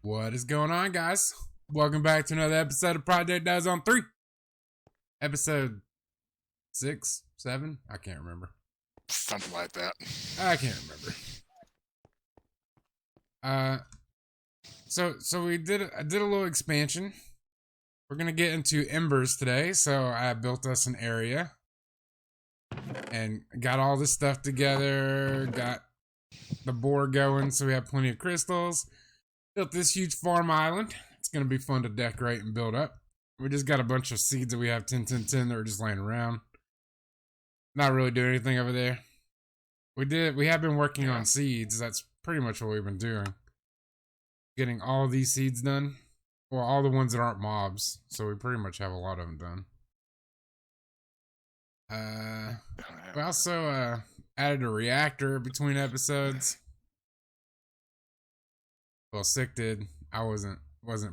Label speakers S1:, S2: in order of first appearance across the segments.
S1: What is going on, guys? Welcome back to another episode of Project Ozone 3. Episode 6, 7? I can't remember.
S2: Something like that.
S1: I can't remember. So I did a little expansion. We're gonna get into embers today, so I built us an area and got all this stuff together, got the board going so we have plenty of crystals. Built this huge farm island. It's going to be fun to decorate and build up. We just got a bunch of seeds that we have 10 that are just laying around. Not really doing anything over there. We have been working on seeds. That's pretty much what we've been doing. Getting all these seeds done. Well, all the ones that aren't mobs. So we pretty much have a lot of them done. We also added a reactor between episodes. Well, Sick did. I wasn't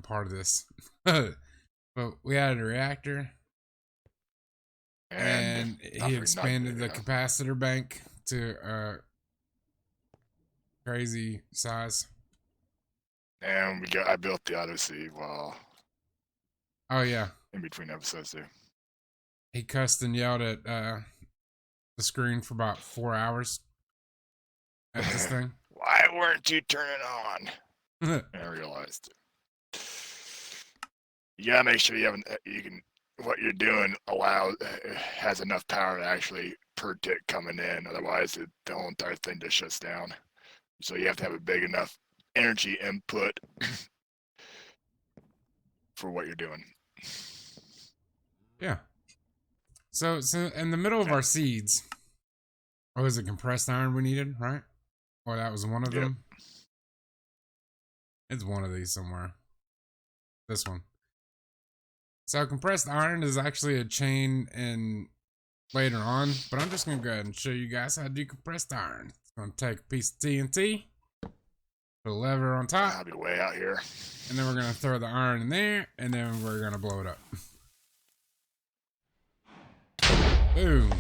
S1: part of this. But we added a reactor. And he expanded the capacitor bank to crazy size.
S2: And I built the Odyssey while
S1: Oh yeah.
S2: in between episodes too.
S1: He cussed and yelled at the screen for about 4 hours at this thing.
S2: Why weren't you turning on? I realized. You gotta make sure what you're doing has enough power to actually per tick coming in. Otherwise, the whole entire thing just shuts down. So you have to have a big enough energy input for what you're doing.
S1: Yeah. So in the middle of our seeds, what was it, compressed iron we needed, right? Or that was one of them? It's one of these somewhere. This one. So compressed iron is actually a chain in later on, but I'm just gonna go ahead and show you guys how to do compressed iron. It's gonna take a piece of TNT, put a lever on top.
S2: I'll be way out here.
S1: And then we're gonna throw the iron in there, and then we're gonna blow it up. Boom.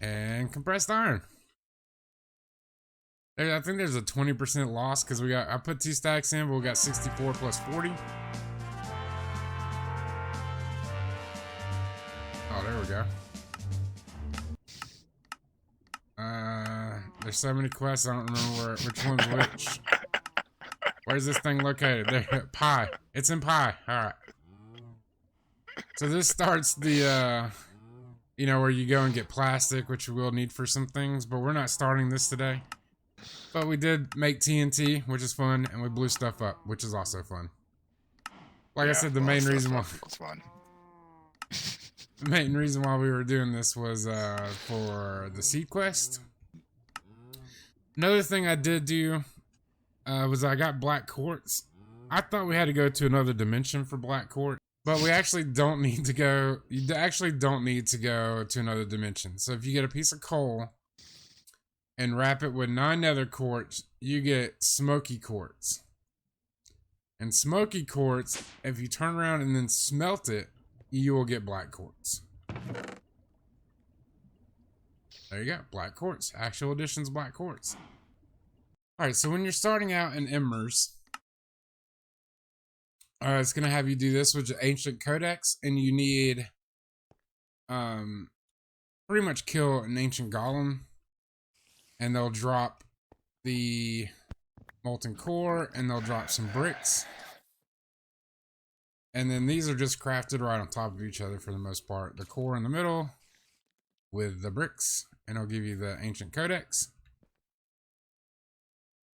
S1: And compressed iron. I think there's a 20% loss because I put 2 stacks in, but we got 64 plus 40. Oh, there we go. There's so many quests, I don't remember which one's which. Where's this thing located? There, Pi. It's in Pi. Alright. So this starts the, where you go and get plastic, which you will need for some things, but we're not starting this today. But we did make TNT, which is fun, and we blew stuff up, which is also fun. Like I said, the main reason why we were doing this was for the seed quest. Another thing I did do was I got black quartz. I thought we had to go to another dimension for black quartz, but we actually don't need to go. You actually don't need to go to another dimension. So if you get a piece of coal and wrap it with 9 nether quartz, you get smoky quartz. And smoky quartz, if you turn around and then smelt it, you will get black quartz. There you go, black quartz. Actual Edition's black quartz. Alright, so when you're starting out in embers, it's going to have you do this with the ancient codex, and you need pretty much kill an ancient golem. And they'll drop the molten core, and they'll drop some bricks. And then these are just crafted right on top of each other for the most part. The core in the middle with the bricks, and it'll give you the ancient codex.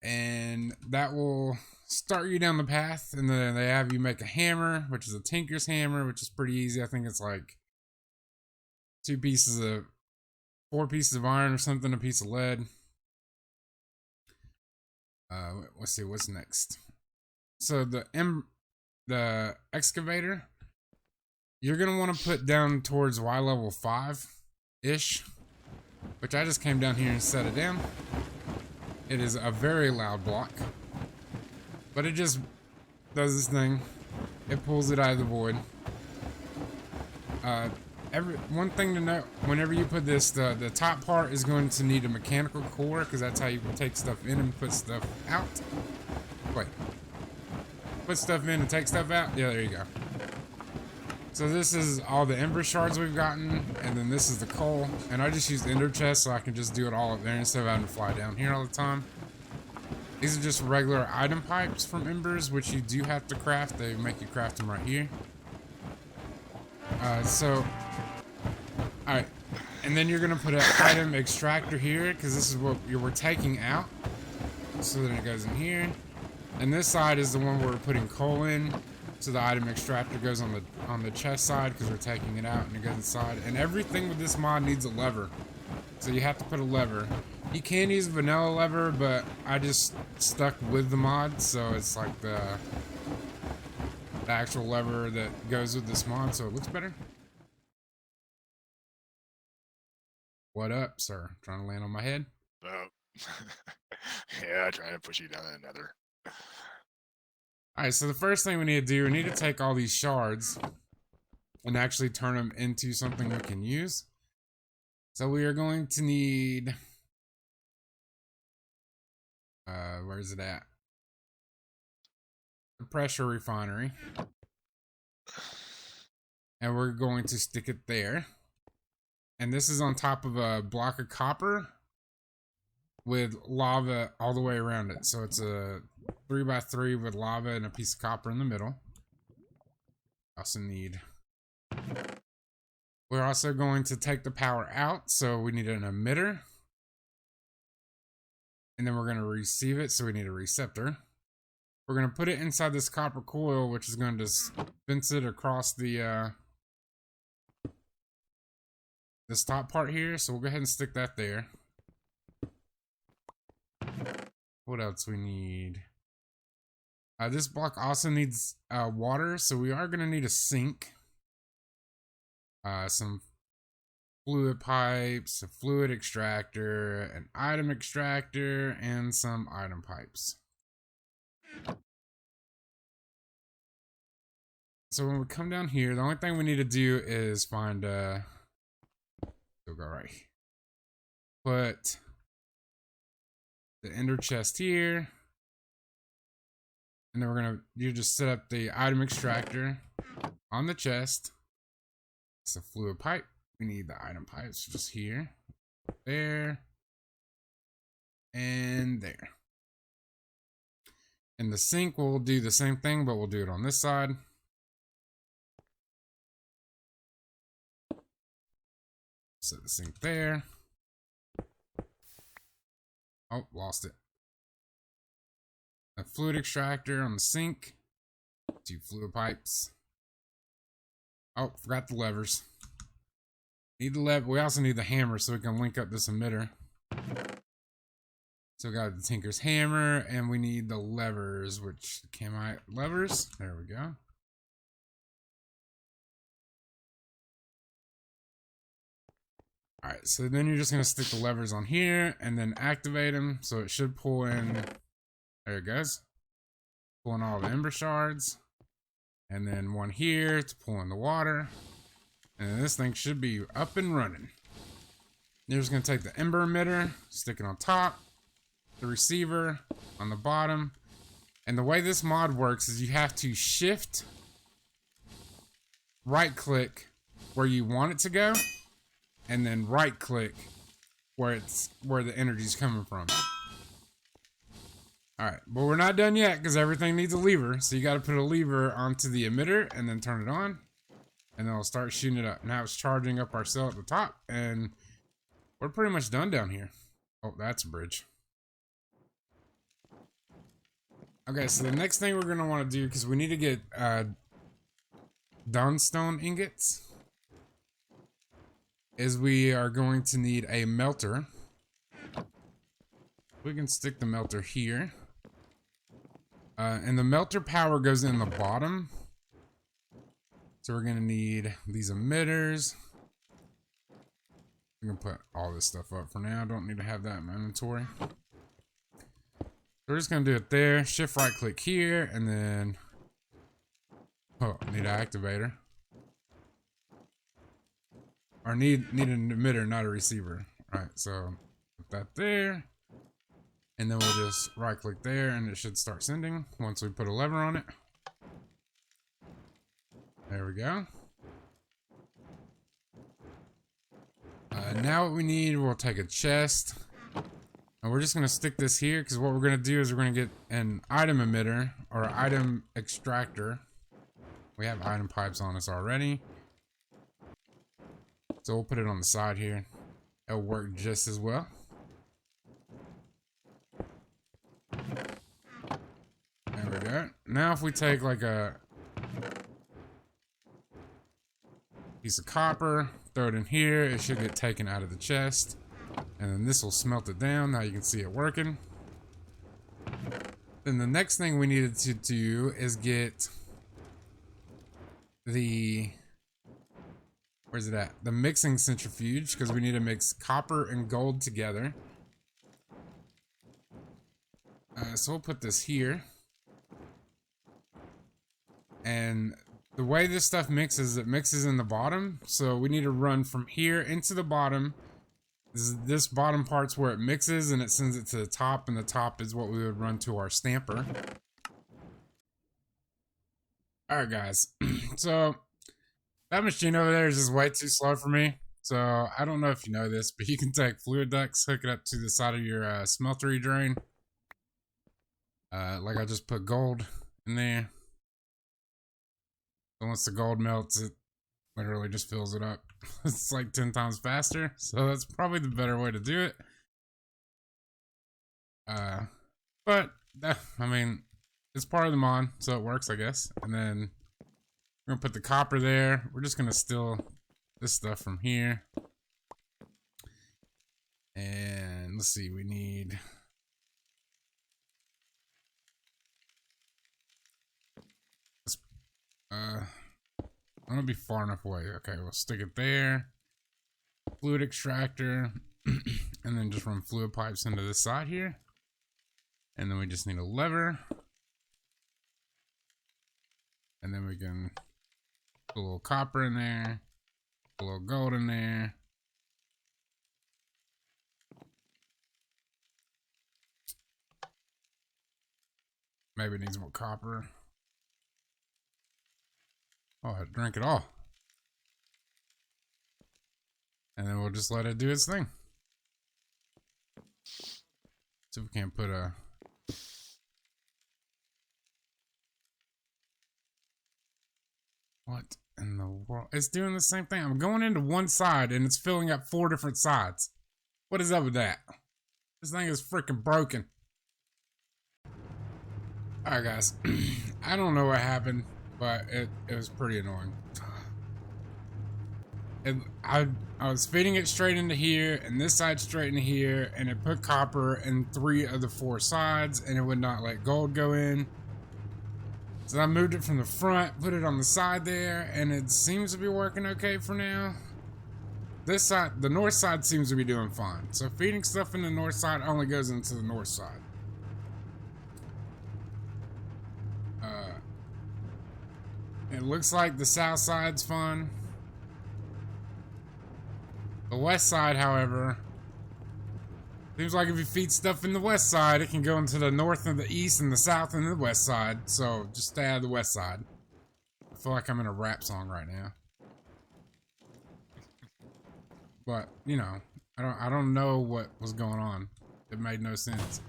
S1: And that will start you down the path, and then they have you make a hammer, which is a tinker's hammer, which is pretty easy. I think it's like 4 pieces of iron or something, a piece of lead. Let's see what's next. So the excavator, you're gonna want to put down towards Y level 5-ish, which I just came down here and set it down. It is a very loud block, but it just does this thing. It pulls it out of the void. One thing to note, whenever you put this, the top part is going to need a mechanical core, because that's how you take stuff in and put stuff out. Wait, put stuff in and take stuff out. Yeah, there you go. So this is all the ember shards we've gotten, and then this is the coal. And I just used ender chest so I can just do it all up there instead of having to fly down here all the time. These are just regular item pipes from embers, which you do have to craft. They make you craft them right here. Alright. And then you're going to put an item extractor here, because this is what we're taking out. So then it goes in here. And this side is the one where we're putting coal in. So the item extractor goes on the chest side because we're taking it out and it goes inside. And everything with this mod needs a lever. So you have to put a lever. You can use vanilla lever, but I just stuck with the mod, so it's like the actual lever that goes with this mod, so it looks better. What up, sir? Trying to land on my head?
S2: Oh. Yeah, trying to push you down the nether.
S1: Alright, so the first thing we need to do, we need to take all these shards and actually turn them into something we can use. So we are going to need... where's it at? The pressure refinery. And we're going to stick it there. And this is on top of a block of copper with lava all the way around it. So it's a 3x3 with lava and a piece of copper in the middle. Also need... We're also going to take the power out, so we need an emitter. And then we're going to receive it, so we need a receptor. We're going to put it inside this copper coil, which is going to dispense it across the this top part here. So we'll go ahead and stick that there. What else we need? This block also needs water, so we are going to need a sink. Some fluid pipes, a fluid extractor, an item extractor, and some item pipes. So when we come down here, the only thing we need to do is find we'll go right here. Put the ender chest here. And then you just set up the item extractor on the chest. It's a fluid pipe. We need the item pipes just here, there, and there. And the sink will do the same thing, but we'll do it on this side. Set the sink there. Oh, lost it. A fluid extractor on the sink. 2 fluid pipes. Oh, forgot the levers. Need the lever. We also need the hammer so we can link up this emitter. So we got the Tinker's hammer, and we need the levers, which levers. There we go. All right, so then you're just gonna stick the levers on here and then activate them. So it should pull in. There it goes. Pulling all the ember shards. And then one here to pull in the water. And this thing should be up and running. You're just going to take the Ember Emitter, stick it on top, the receiver on the bottom. And the way this mod works is you have to shift, right click where you want it to go, and then right click where the energy's coming from. Alright, but we're not done yet because everything needs a lever. So you got to put a lever onto the emitter and then turn it on. And then it'll start shooting it up. Now it's charging up our cell at the top. And we're pretty much done down here. Oh, that's a bridge. Okay, so the next thing we're going to want to do, because we need to get Dunstone ingots, is we are going to need a melter. We can stick the melter here. And the melter power goes in the bottom. So we're going to need these emitters. We can put all this stuff up for now. Don't need to have that in my inventory. We're just going to do it there. Shift right click here. And then... Oh, need an activator. Or need an emitter, not a receiver. Alright, so put that there. And then we'll just right click there and it should start sending once we put a lever on it. There we go. Now what we need, we'll take a chest. And we're just going to stick this here, because what we're going to do is we're going to get an item emitter, or item extractor. We have item pipes on us already. So we'll put it on the side here. It'll work just as well. There we go. Now if we take like a piece of copper, throw it in here, it should get taken out of the chest. And then this will smelt it down. Now you can see it working. Then the next thing we needed to do is get the... Where's it at? The mixing centrifuge, because we need to mix copper and gold together. So we'll put this here. And the way this stuff mixes, it mixes in the bottom. So we need to run from here into the bottom. This bottom part's where it mixes and it sends it to the top, and the top is what we would run to our stamper. Alright guys, so that machine over there is just way too slow for me. So I don't know if you know this, but you can take fluid ducts, hook it up to the side of your smeltery drain. Like I just put gold in there. So once the gold melts, it literally just fills it up. It's like 10 times faster, so that's probably the better way to do it. But I mean, it's part of the mod, so it works, I guess. And then we're gonna put the copper there. We're just gonna steal this stuff from here. And let's see, we need... I'm gonna be far enough away. Okay, we'll stick it there. Fluid extractor. And then just run fluid pipes into this side here. And then we just need a lever. And then we can put a little copper in there. Put a little gold in there. Maybe it needs more copper. Oh, I drank it all. And then we'll just let it do its thing. See if we can't put a... What in the world? It's doing the same thing. I'm going into one side and it's filling up 4 different sides. What is up with that? This thing is freaking broken. Alright guys. I don't know what happened, but it was pretty annoying. I was feeding it straight into here, and this side straight into here, and it put copper in 3 of the 4 sides, and it would not let gold go in. So I moved it from the front, put it on the side there, and it seems to be working okay for now. This side, the north side, seems to be doing fine. So feeding stuff in the north side only goes into the north side. It looks like the south side's fine. The west side, however, seems like if you feed stuff in the west side, it can go into the north and the east and the south and the west side. So just stay out of the west side. I feel like I'm in a rap song right now. But, you know, I don't know what was going on. It made no sense.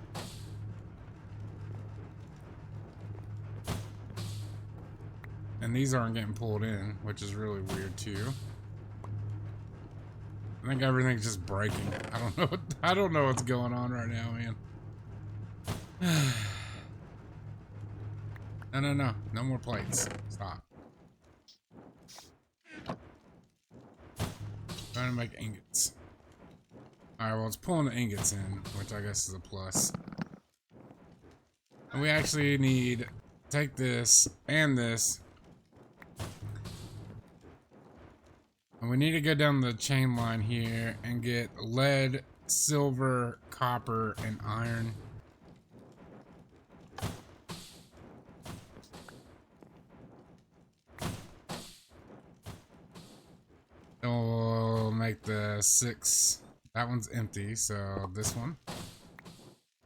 S1: And these aren't getting pulled in, which is really weird too. I think everything's just breaking. I don't know what's going on right now, man. No. No more plates. Stop. Trying to make ingots. Alright, well, it's pulling the ingots in, which I guess is a plus. And we actually need... Take this and this. And we need to go down the chain line here and get lead, silver, copper, and iron. And we'll make the 6. That one's empty, so this one.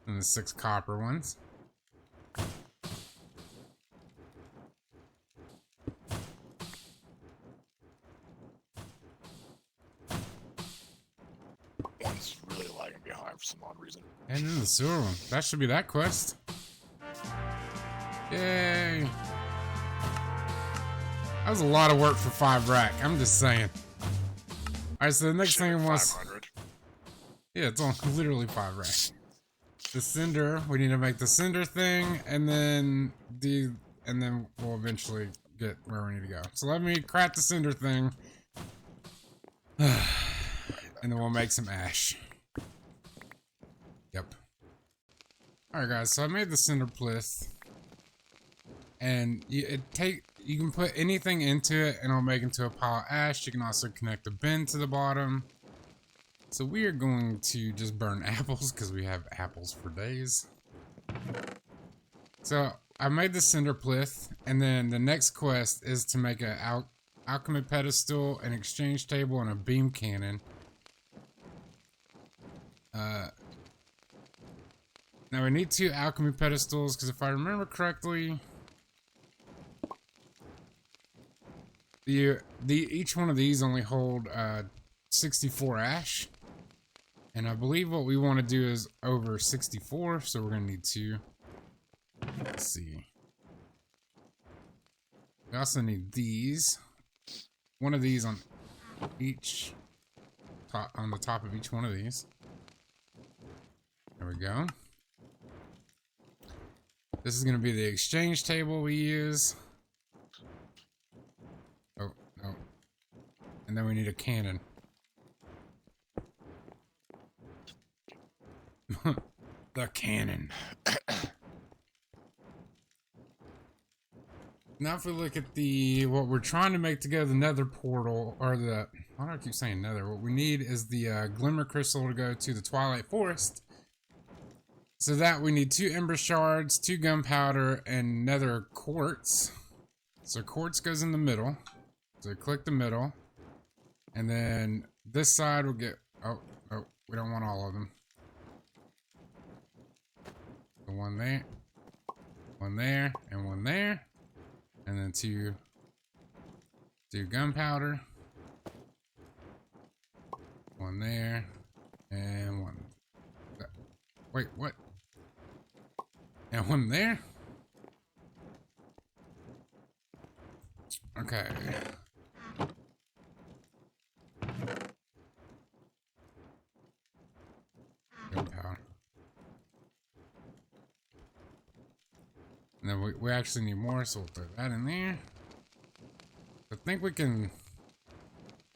S1: And the 6 copper ones.
S2: for some odd reason.
S1: And in the sewer one. That should be that quest. Yay! That was a lot of work for 5 rack. I'm just saying. Alright, so the next thing was...
S2: 500.
S1: Yeah, it's on literally 5 rack. The cinder, we need to make the cinder thing, and then we'll eventually get where we need to go. So let me craft the cinder thing. And then we'll make some ash. Yep. Alright guys, so I made the cinder plinth. And you can put anything into it and it'll make into a pile of ash. You can also connect a bin to the bottom. So we are going to just burn apples because we have apples for days. So I made the cinder plinth, and then the next quest is to make an alchemy pedestal, an exchange table, and a beam cannon. Now we need 2 alchemy pedestals because if I remember correctly, each one of these only hold 64 ash. And I believe what we want to do is over 64, so we're going to need 2. Let's see. We also need these. One of these on each on the top of each one of these. There we go. This is going to be the exchange table we use. Oh, no. And then we need a cannon. The cannon. Now if we look at what we're trying to make together, the nether portal, or why do I keep saying nether? What we need is the Glimmer crystal to go to the Twilight Forest. So that we need 2 ember shards, 2 gunpowder, and nether quartz. So quartz goes in the middle. So click the middle. And then this side will get, oh, we don't want all of them. The one there, and one there. And then 2 gunpowder. One there, and one. Wait, what? And one there? Okay. Gunpowder. And then we actually need more, so we'll throw that in there. I think we can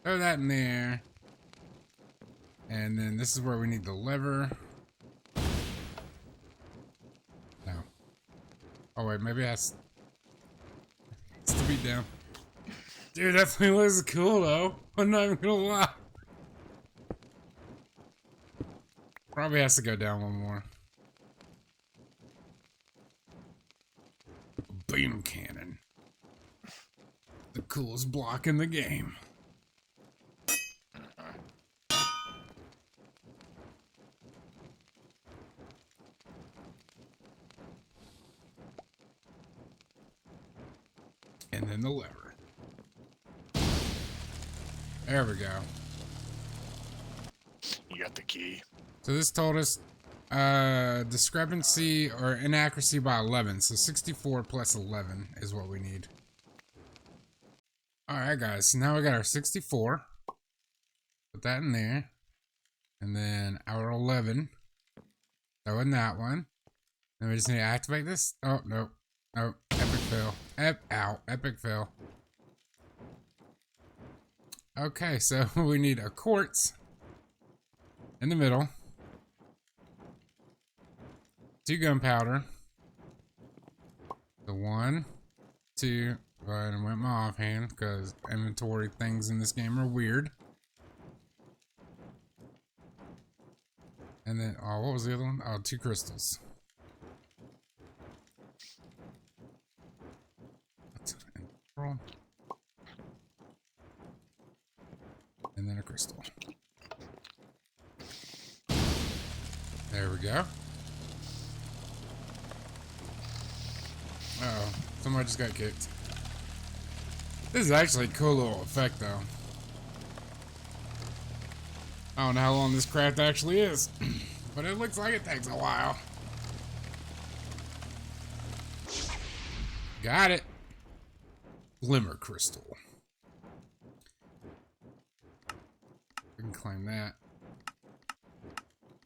S1: throw that in there. And then this is where we need the lever. No. Oh wait, maybe it has to be down. Dude, that thing looks cool though. I'm not even gonna lie. Probably has to go down one more. Beam cannon. The coolest block in the game. And then the lever. There we go.
S2: You got the key.
S1: So this told us discrepancy or inaccuracy by 11. So 64 plus 11 is what we need. Alright guys, so now we got our 64. Put that in there. And then our 11. Throw in that one. Then we just need to activate this. Oh, no. No. Epic fail. Ow. Epic fail. Okay, so we need a quartz in the middle. 2 gunpowder. The 1, 2. Go ahead and went my offhand because inventory things in this game are weird. And then, oh, what was the other one? Oh, 2 crystals. And then a crystal. There we go. Uh-oh, somebody just got kicked. This is actually a cool little effect, though. I don't know how long this craft actually is. but it looks like it takes a while. Got it. Glimmer crystal. We can claim that.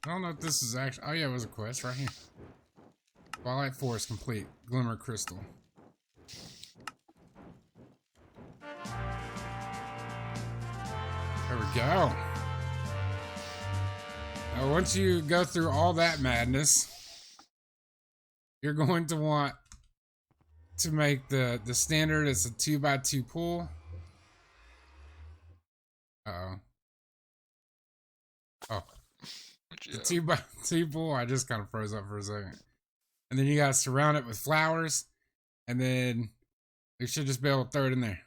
S1: I don't know if this is actually... Oh yeah, it was a quest right here. Twilight Forest complete. Glimmer crystal. There we go. Now, once you go through all that madness, you're going to want to make the standard. It's a 2x2 pool. Uh-oh. Oh. The 2x2 pool, I just kind of froze up for a second. And then you gotta surround it with flowers. And then you should just be able to throw it in there.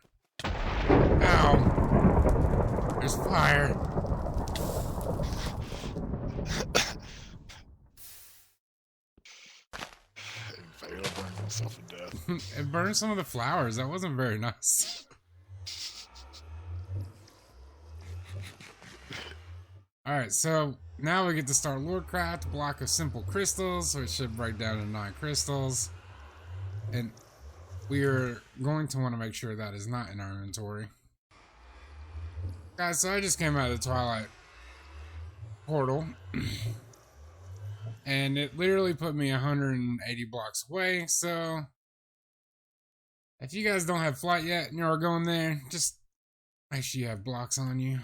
S1: Ow! There's fire.
S2: I'll burn myself to death.
S1: It burned some of the flowers. That wasn't very nice. Alright, so now we get to start Lorecraft. Block of simple crystals, so it should break down to 9 crystals. And we are going to want to make sure that is not in our inventory. Guys, so I just came out of the Twilight portal. And it literally put me 180 blocks away, so if you guys don't have flight yet and you're going there, just make sure you have blocks on you.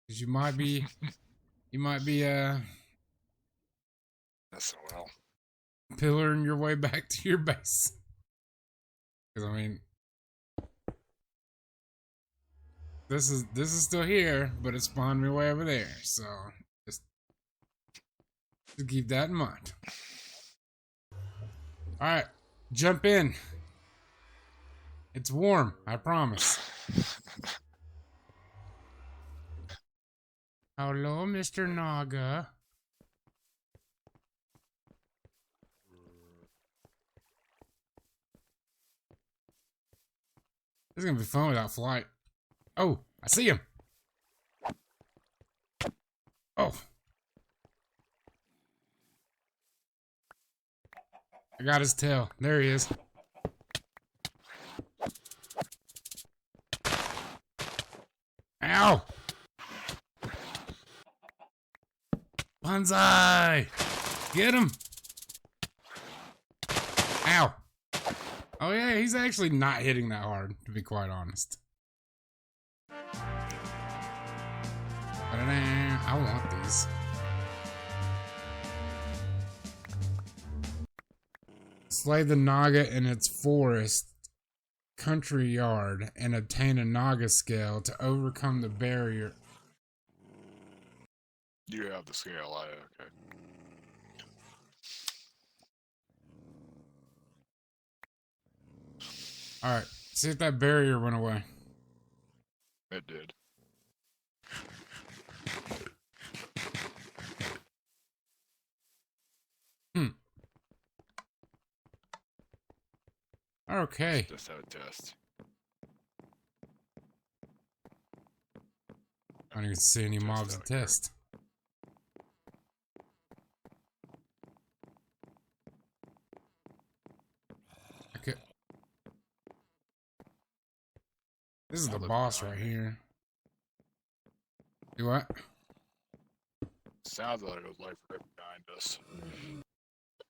S1: Because you might be
S2: That's so well.
S1: pillaring your way back to your base. Because I mean, this is still here, but it spawned me way over there. So just keep that in mind. All right, jump in. It's warm, I promise. Hello, Mr. Naga. This is gonna be fun without flight. Oh, I see him. Oh. I got his tail. There he is. Ow! Banzai! Get him! Ow! Oh yeah, he's actually not hitting that hard, to be quite honest. I want these. Slay the Naga in its forest country yard and obtain a Naga scale to overcome the barrier.
S2: You have the scale, okay.
S1: Alright, see if that barrier went away.
S2: It did.
S1: Okay.
S2: Just have a test.
S1: I don't even see any mobs to test. Okay. This is the boss right here. Do what?
S2: Sounds like it was like right behind us.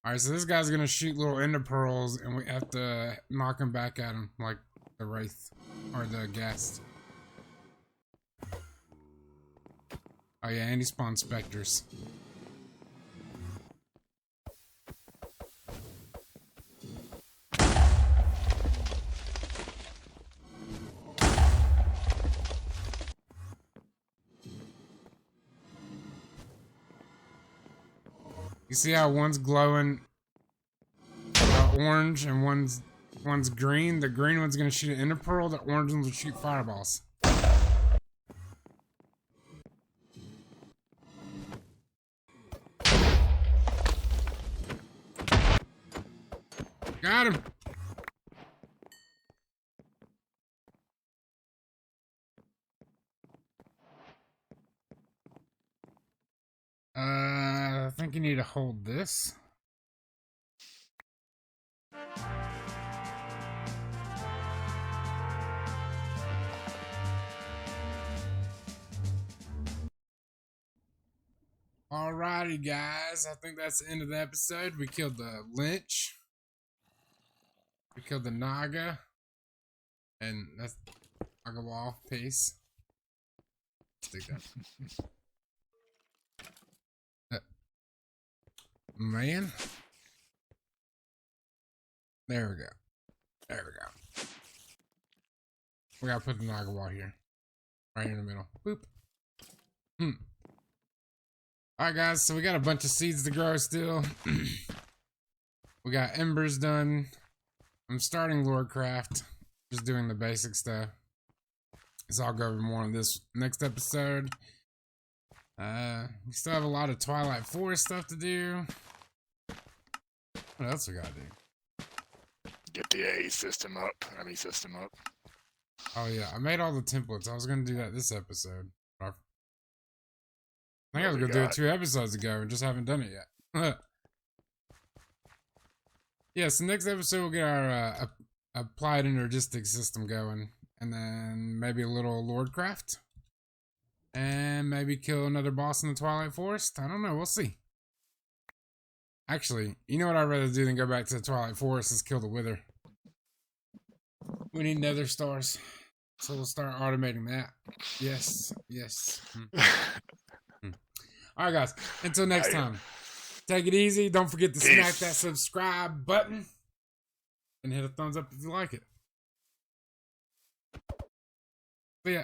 S1: Alright, so this guy's gonna shoot little ender pearls, and we have to knock him back at him, like the Wraith, or the Ghast. Oh yeah, and he spawns specters. You see how one's glowing orange and one's green? The green one's gonna shoot an ender pearl, the orange one's will shoot fireballs. Got him! think you need to hold this. Alrighty, guys. I think that's the end of the episode. We killed the Lynch. We killed the Naga. And that's Naga Wall. Peace. Stick that. Man. There we go. There we go. We gotta put the Naga Wall here. Right here in the middle. Boop. Alright guys, so we got a bunch of seeds to grow still. We got embers done. I'm starting Lordcraft. Just doing the basic stuff. So I'll go over more on this next episode. We still have a lot of Twilight Forest stuff to do. What else we gotta do?
S2: Get the A system up. System up.
S1: Oh yeah, I made all the templates. I was gonna do that this episode. I think I was gonna do it 2 episodes ago and just haven't done it yet. Yeah, so next episode we'll get our applied energistic system going, and then maybe a little Lordcraft, and maybe kill another boss in the Twilight Forest. I don't know. We'll see. Actually, you know what I'd rather do than go back to the Twilight Forest is kill the Wither. We need nether stars, so we'll start automating that. Yes, yes. Alright guys, until next time, take it easy. Don't forget to smack that subscribe button and hit a thumbs up if you like it. See ya.